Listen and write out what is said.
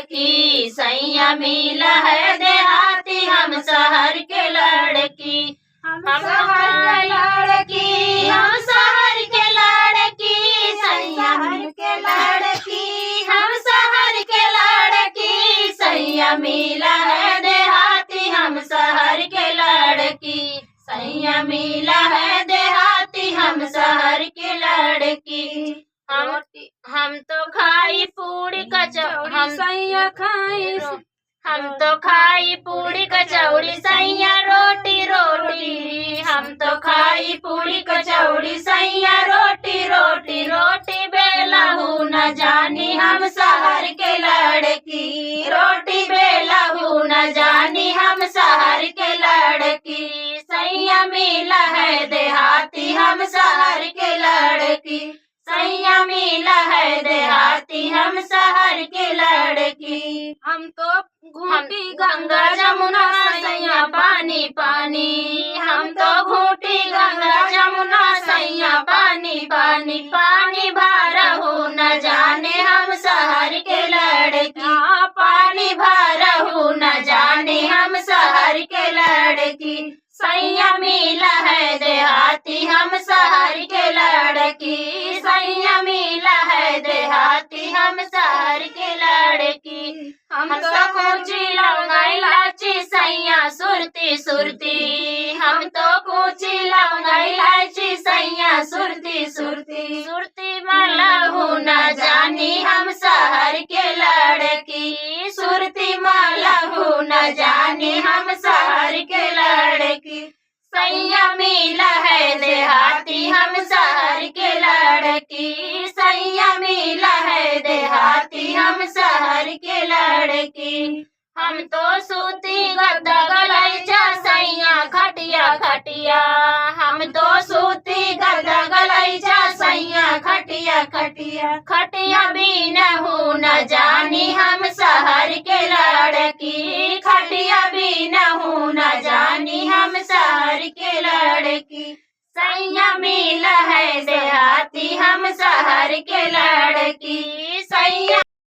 लड़की, सैया मिला है देहाती हम शहर के लड़की। हम शहर के लड़की, हम शहर के लड़की, सैया के लड़की, हम शहर के लड़की, सैया मिला है देहाती हम शहर के लड़की, सैया मिला है देहाती हम शहर के लड़की। हम तो खाई पूड़ी कचौड़ी, हम सैया खाई, हम तो खाई पूड़ी कचौड़ी, सैया रोटी रोटी, हम तो खाई पूड़ी कचौड़ी, सैया रोटी रोटी, रोटी बेला हूँ न जानी हम शहर के लड़की, रोटी बेला हूँ न जानी हम शहर के लड़की, सैया मिला है देहाती हम शहर के लड़की, सैया मिला है देहाती हम शहर के लड़की। हम तो घूटी गंगा जमुना सैया पानी पानी, हम तो घूटी गंगा जमुना सैया पानी पानी, पानी भरा हो न जाने हम शहर के लड़की, पानी भरा हो न जाने हम शहर के लड़की, सैया मिला है देहाती हम शहर के लड़की, सैया मिला है देहाती हम शहर के लड़की। हम तो कूची लौंगा इलायची सैया सुरती सुरती, हम तो कूची लौंगा इलायची सैया सुरती सुरती, सुरती माला हूँ न जानी हम शहर के लड़की, सुरती माला हूँ न जानी हम शहर के लड़की, सैया मिला है देहाती हम शहर के लड़की, सैया मिला है देहाती हम शहर के लड़की। हम तो सूती गद्दा गलैचा सैया खटिया खटिया, हम तो सूती गद्दा गलैचा सैया खटिया खटिया, खटिया बिना हूँ न जानी हम शहर के लड़की, खटिया बिना हूँ न जानी हम शहर के लड़की, सैया मिला है देहाती हम शहर के लड़की, सैया